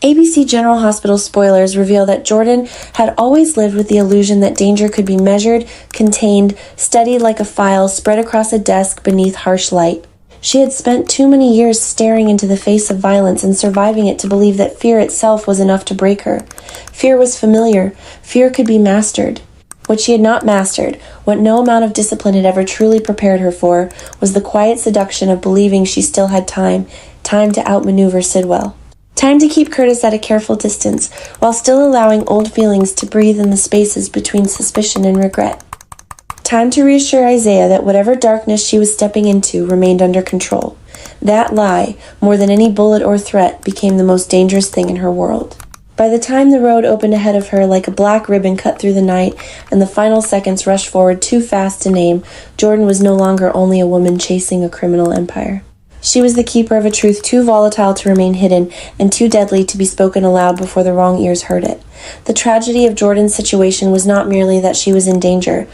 ABC General Hospital spoilers reveal that Jordan had always lived with the illusion that danger could be measured, contained, studied like a file spread across a desk beneath harsh light. She had spent too many years staring into the face of violence and surviving it to believe that fear itself was enough to break her. Fear was familiar. Fear could be mastered. What she had not mastered, what no amount of discipline had ever truly prepared her for, was the quiet seduction of believing she still had time to outmaneuver Sidwell. Time to keep Curtis at a careful distance, while still allowing old feelings to breathe in the spaces between suspicion and regret. Time to reassure Isaiah that whatever darkness she was stepping into remained under control. That lie, more than any bullet or threat, became the most dangerous thing in her world. By the time the road opened ahead of her like a black ribbon cut through the night, and the final seconds rushed forward too fast to name, Jordan was no longer only a woman chasing a criminal empire. She was the keeper of a truth too volatile to remain hidden and too deadly to be spoken aloud before the wrong ears heard it. The tragedy of Jordan's situation was not merely that she was in danger.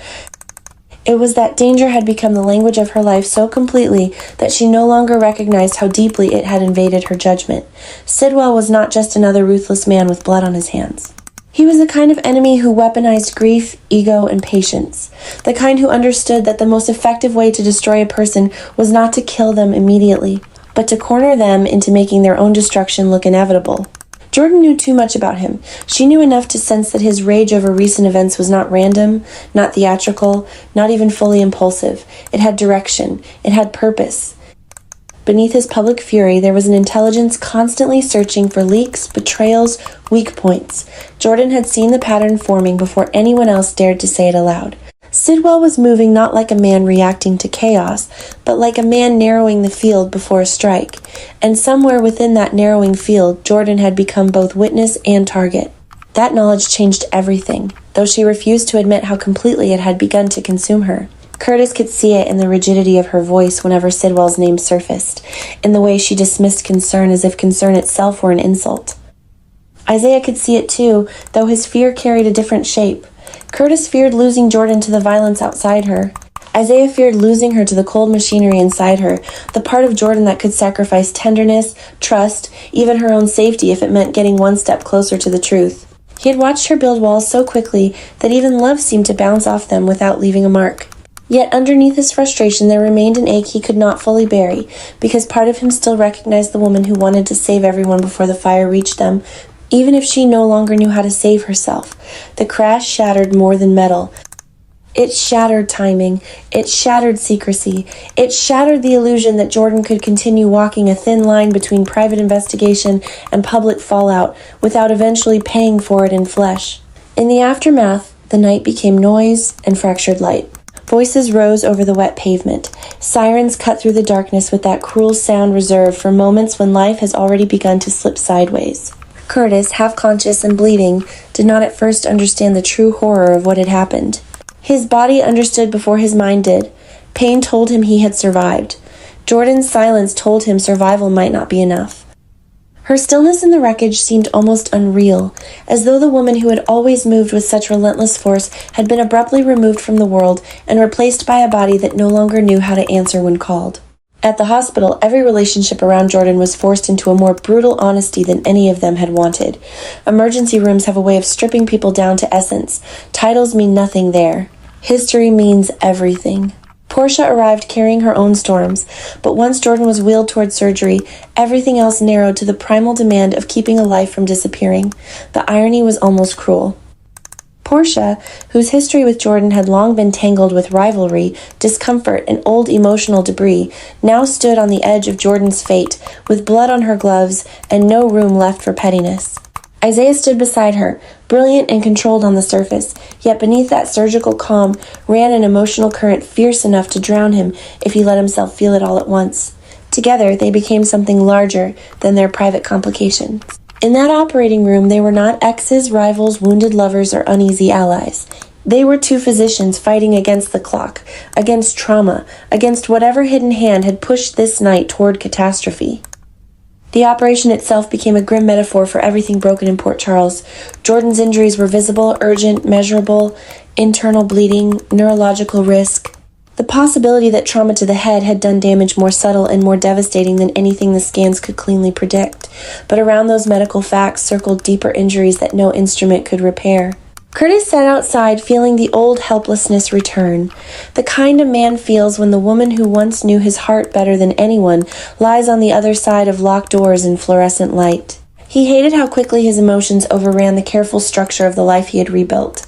It was that danger had become the language of her life so completely that she no longer recognized how deeply it had invaded her judgment. Sidwell was not just another ruthless man with blood on his hands. He was the kind of enemy who weaponized grief, ego, and patience. The kind who understood that the most effective way to destroy a person was not to kill them immediately, but to corner them into making their own destruction look inevitable. Jordan knew too much about him. She knew enough to sense that his rage over recent events was not random, not theatrical, not even fully impulsive. It had direction. It had purpose. Beneath his public fury, there was an intelligence constantly searching for leaks, betrayals, weak points. Jordan had seen the pattern forming before anyone else dared to say it aloud. Sidwell was moving not like a man reacting to chaos, but like a man narrowing the field before a strike. And somewhere within that narrowing field, Jordan had become both witness and target. That knowledge changed everything, though she refused to admit how completely it had begun to consume her. Curtis could see it in the rigidity of her voice whenever Sidwell's name surfaced, in the way she dismissed concern as if concern itself were an insult. Isaiah could see it too, though his fear carried a different shape. Curtis feared losing Jordan to the violence outside her. Isaiah feared losing her to the cold machinery inside her, the part of Jordan that could sacrifice tenderness, trust, even her own safety if it meant getting one step closer to the truth. He had watched her build walls so quickly that even love seemed to bounce off them without leaving a mark. Yet underneath his frustration there remained an ache he could not fully bury, because part of him still recognized the woman who wanted to save everyone before the fire reached them, even if she no longer knew how to save herself. The crash shattered more than metal. It shattered timing. It shattered secrecy. It shattered the illusion that Jordan could continue walking a thin line between private investigation and public fallout without eventually paying for it in flesh. In the aftermath, the night became noise and fractured light. Voices rose over the wet pavement. Sirens cut through the darkness with that cruel sound reserved for moments when life has already begun to slip sideways. Curtis, half-conscious and bleeding, did not at first understand the true horror of what had happened. His body understood before his mind did. Pain told him he had survived. Jordan's silence told him survival might not be enough. Her stillness in the wreckage seemed almost unreal, as though the woman who had always moved with such relentless force had been abruptly removed from the world and replaced by a body that no longer knew how to answer when called. At the hospital, every relationship around Jordan was forced into a more brutal honesty than any of them had wanted. Emergency rooms have a way of stripping people down to essence. Titles mean nothing there. History means everything. Portia arrived carrying her own storms, but once Jordan was wheeled toward surgery, everything else narrowed to the primal demand of keeping a life from disappearing. The irony was almost cruel. Portia, whose history with Jordan had long been tangled with rivalry, discomfort, and old emotional debris, now stood on the edge of Jordan's fate, with blood on her gloves and no room left for pettiness. Isaiah stood beside her, brilliant and controlled on the surface, yet beneath that surgical calm ran an emotional current fierce enough to drown him if he let himself feel it all at once. Together, they became something larger than their private complications. In that operating room, they were not exes, rivals, wounded lovers, or uneasy allies. They were two physicians fighting against the clock, against trauma, against whatever hidden hand had pushed this night toward catastrophe. The operation itself became a grim metaphor for everything broken in Port Charles. Jordan's injuries were visible, urgent, measurable, internal bleeding, neurological risk. The possibility that trauma to the head had done damage more subtle and more devastating than anything the scans could cleanly predict, but around those medical facts circled deeper injuries that no instrument could repair. Curtis sat outside, feeling the old helplessness return, the kind a man feels when the woman who once knew his heart better than anyone lies on the other side of locked doors in fluorescent light. He hated how quickly his emotions overran the careful structure of the life he had rebuilt.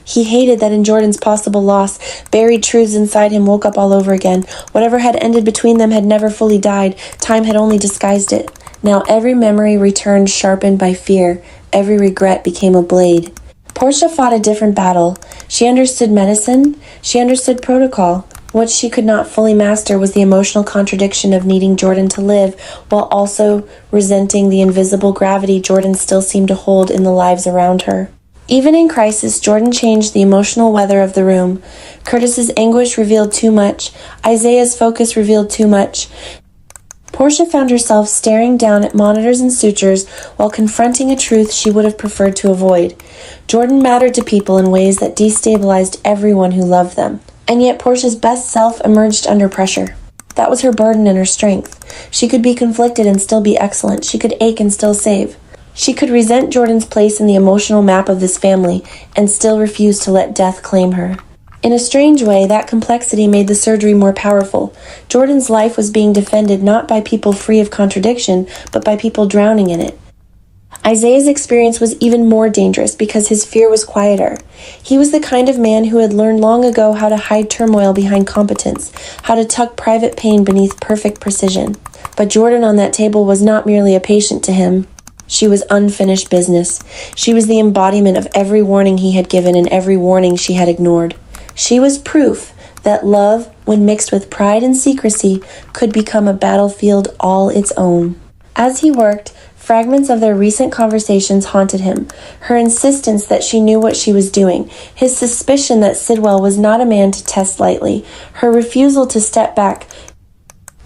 He hated that in Jordan's possible loss, buried truths inside him woke up all over again. Whatever had ended between them had never fully died. Time had only disguised it. Now every memory returned sharpened by fear. Every regret became a blade. Portia fought a different battle. She understood medicine. She understood protocol. What she could not fully master was the emotional contradiction of needing Jordan to live while also resenting the invisible gravity Jordan still seemed to hold in the lives around her. Even in crisis, Jordan changed the emotional weather of the room. Curtis's anguish revealed too much. Isaiah's focus revealed too much. Portia found herself staring down at monitors and sutures while confronting a truth she would have preferred to avoid. Jordan mattered to people in ways that destabilized everyone who loved them. And yet Portia's best self emerged under pressure. That was her burden and her strength. She could be conflicted and still be excellent. She could ache and still save. She could resent Jordan's place in the emotional map of this family and still refuse to let death claim her. In a strange way, that complexity made the surgery more powerful. Jordan's life was being defended not by people free of contradiction, but by people drowning in it. Isaiah's experience was even more dangerous because his fear was quieter. He was the kind of man who had learned long ago how to hide turmoil behind competence, how to tuck private pain beneath perfect precision. But Jordan on that table was not merely a patient to him. She was unfinished business. She was the embodiment of every warning he had given and every warning she had ignored. She was proof that love, when mixed with pride and secrecy, could become a battlefield all its own. As he worked, fragments of their recent conversations haunted him. Her insistence that she knew what she was doing, his suspicion that Sidwell was not a man to test lightly, her refusal to step back,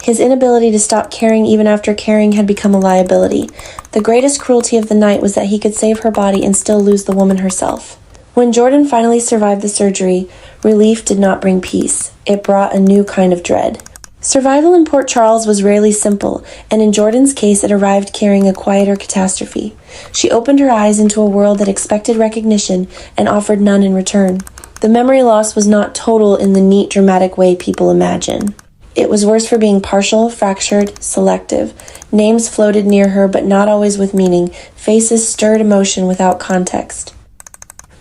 his inability to stop caring even after caring had become a liability. The greatest cruelty of the night was that he could save her body and still lose the woman herself. When Jordan finally survived the surgery, relief did not bring peace. It brought a new kind of dread. Survival in Port Charles was rarely simple, and in Jordan's case it arrived carrying a quieter catastrophe. She opened her eyes into a world that expected recognition and offered none in return. The memory loss was not total in the neat, dramatic way people imagine. It was worse for being partial, fractured, selective. Names floated near her, but not always with meaning. Faces stirred emotion without context.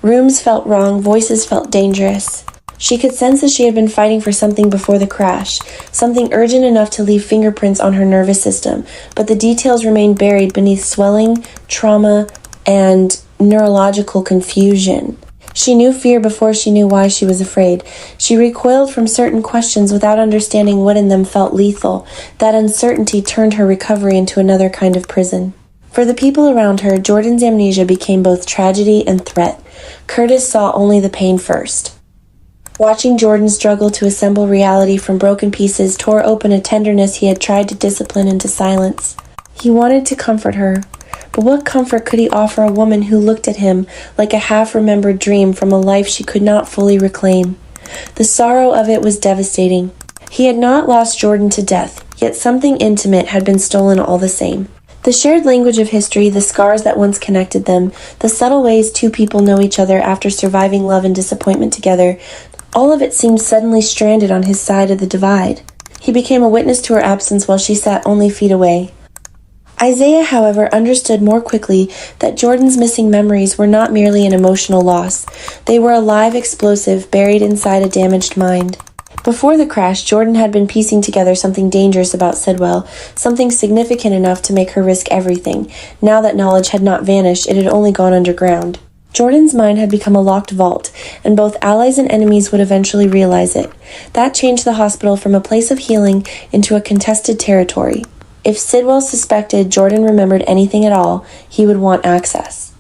Rooms felt wrong, voices felt dangerous. She could sense that she had been fighting for something before the crash, something urgent enough to leave fingerprints on her nervous system, but the details remained buried beneath swelling, trauma, and neurological confusion. She knew fear before she knew why she was afraid. She recoiled from certain questions without understanding what in them felt lethal. That uncertainty turned her recovery into another kind of prison. For the people around her, Jordan's amnesia became both tragedy and threat. Curtis saw only the pain first. Watching Jordan struggle to assemble reality from broken pieces tore open a tenderness he had tried to discipline into silence. He wanted to comfort her, but what comfort could he offer a woman who looked at him like a half-remembered dream from a life she could not fully reclaim? The sorrow of it was devastating. He had not lost Jordan to death, yet something intimate had been stolen all the same. The shared language of history, the scars that once connected them, the subtle ways two people know each other after surviving love and disappointment together, all of it seemed suddenly stranded on his side of the divide. He became a witness to her absence while she sat only feet away. Isaiah, however, understood more quickly that Jordan's missing memories were not merely an emotional loss. They were a live explosive buried inside a damaged mind. Before the crash, Jordan had been piecing together something dangerous about Sidwell, something significant enough to make her risk everything. Now that knowledge had not vanished, it had only gone underground. Jordan's mind had become a locked vault, and both allies and enemies would eventually realize it. That changed the hospital from a place of healing into a contested territory. If Sidwell suspected Jordan remembered anything at all, he would want access.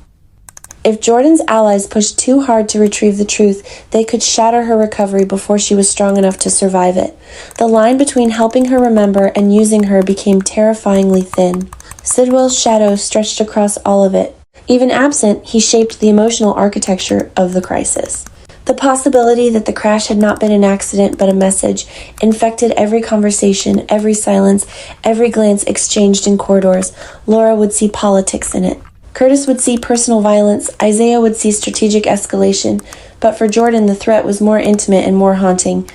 If Jordan's allies pushed too hard to retrieve the truth, they could shatter her recovery before she was strong enough to survive it. The line between helping her remember and using her became terrifyingly thin. Sidwell's shadow stretched across all of it. Even absent, he shaped the emotional architecture of the crisis. The possibility that the crash had not been an accident but a message infected every conversation, every silence, every glance exchanged in corridors. Laura would see politics in it. Curtis would see personal violence. Isaiah would see strategic escalation. But for Jordan, the threat was more intimate and more haunting.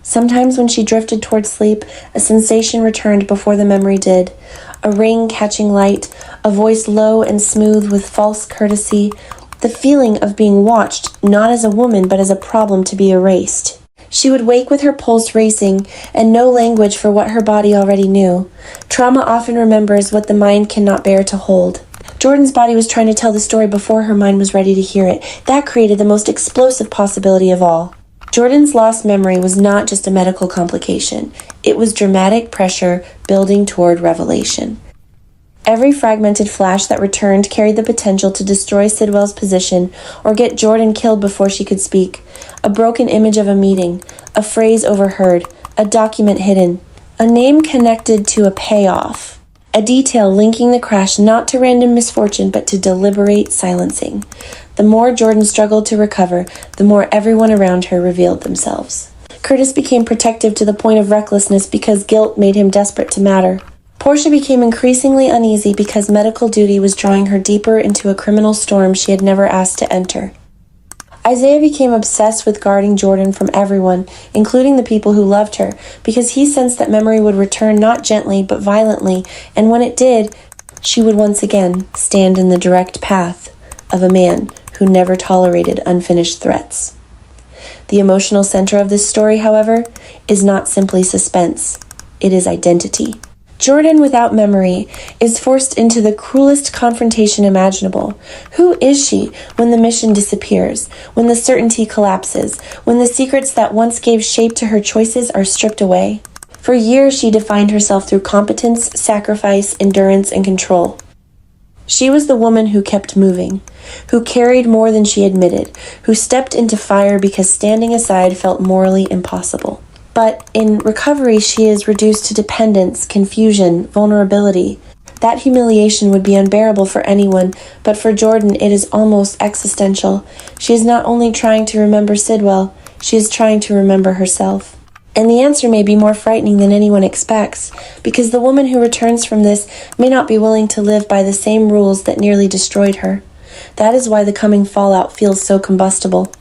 Sometimes when she drifted toward sleep, a sensation returned before the memory did. A ring catching light, a voice low and smooth with false courtesy, the feeling of being watched, not as a woman but as a problem to be erased. She would wake with her pulse racing and no language for what her body already knew. Trauma often remembers what the mind cannot bear to hold. Jordan's body was trying to tell the story before her mind was ready to hear it. That created the most explosive possibility of all. Jordan's lost memory was not just a medical complication. It was dramatic pressure building toward revelation. Every fragmented flash that returned carried the potential to destroy Sidwell's position or get Jordan killed before she could speak. A broken image of a meeting, a phrase overheard, a document hidden, a name connected to a payoff, a detail linking the crash not to random misfortune but to deliberate silencing. The more Jordan struggled to recover, the more everyone around her revealed themselves. Curtis became protective to the point of recklessness because guilt made him desperate to matter. Portia became increasingly uneasy because medical duty was drawing her deeper into a criminal storm she had never asked to enter. Isaiah became obsessed with guarding Jordan from everyone, including the people who loved her, because he sensed that memory would return not gently but violently, and when it did, she would once again stand in the direct path of a man who never tolerated unfinished threats. The emotional center of this story, however, is not simply suspense. It is identity. Jordan, without memory, is forced into the cruelest confrontation imaginable. Who is she when the mission disappears, when the certainty collapses, when the secrets that once gave shape to her choices are stripped away? For years, she defined herself through competence, sacrifice, endurance, and control. She was the woman who kept moving, who carried more than she admitted, who stepped into fire because standing aside felt morally impossible. But in recovery, she is reduced to dependence, confusion, vulnerability. That humiliation would be unbearable for anyone, but for Jordan, it is almost existential. She is not only trying to remember Sidwell, she is trying to remember herself. And the answer may be more frightening than anyone expects, because the woman who returns from this may not be willing to live by the same rules that nearly destroyed her. That is why the coming fallout feels so combustible.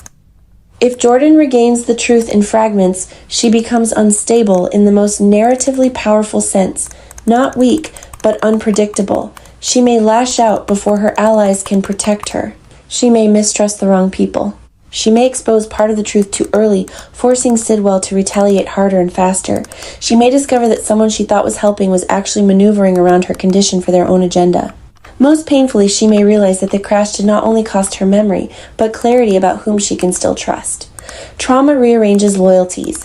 If Jordan regains the truth in fragments, she becomes unstable in the most narratively powerful sense, not weak, but unpredictable. She may lash out before her allies can protect her. She may mistrust the wrong people. She may expose part of the truth too early, forcing Sidwell to retaliate harder and faster. She may discover that someone she thought was helping was actually maneuvering around her condition for their own agenda. Most painfully, she may realize that the crash did not only cost her memory, but clarity about whom she can still trust. Trauma rearranges loyalties.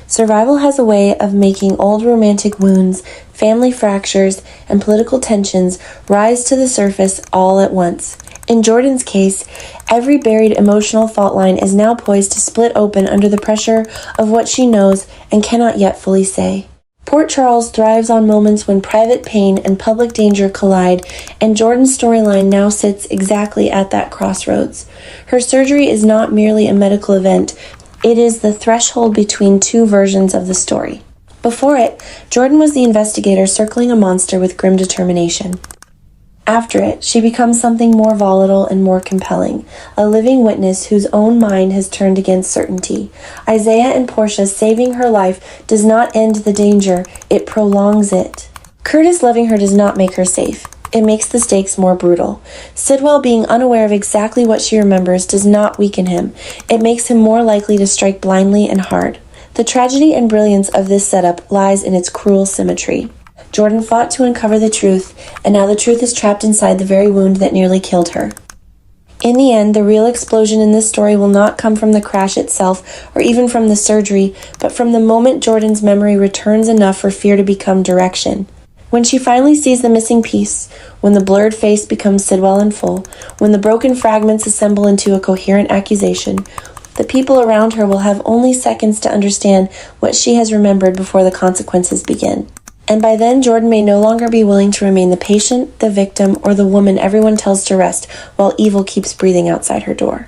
Survival has a way of making old romantic wounds, family fractures, and political tensions rise to the surface all at once. In Jordan's case, every buried emotional fault line is now poised to split open under the pressure of what she knows and cannot yet fully say. Port Charles thrives on moments when private pain and public danger collide, and Jordan's storyline now sits exactly at that crossroads. Her surgery is not merely a medical event, it is the threshold between two versions of the story. Before it, Jordan was the investigator circling a monster with grim determination. After it, she becomes something more volatile and more compelling, a living witness whose own mind has turned against certainty. Isaiah and Portia saving her life does not end the danger, it prolongs it. Curtis loving her does not make her safe. It makes the stakes more brutal. Sidwell being unaware of exactly what she remembers does not weaken him. It makes him more likely to strike blindly and hard. The tragedy and brilliance of this setup lies in its cruel symmetry. Jordan fought to uncover the truth, and now the truth is trapped inside the very wound that nearly killed her. In the end, the real explosion in this story will not come from the crash itself or even from the surgery, but from the moment Jordan's memory returns enough for fear to become direction. When she finally sees the missing piece, when the blurred face becomes Sidwell in full, when the broken fragments assemble into a coherent accusation, the people around her will have only seconds to understand what she has remembered before the consequences begin. And by then, Jordan may no longer be willing to remain the patient, the victim, or the woman everyone tells to rest while evil keeps breathing outside her door.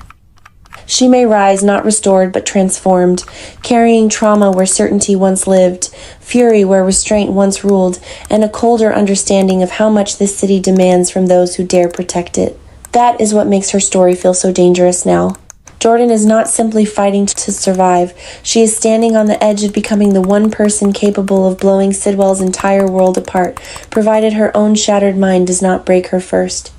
She may rise not restored but transformed, carrying trauma where certainty once lived, fury where restraint once ruled, and a colder understanding of how much this city demands from those who dare protect it. That is what makes her story feel so dangerous now. Jordan is not simply fighting to survive. She is standing on the edge of becoming the one person capable of blowing Sidwell's entire world apart, provided her own shattered mind does not break her first.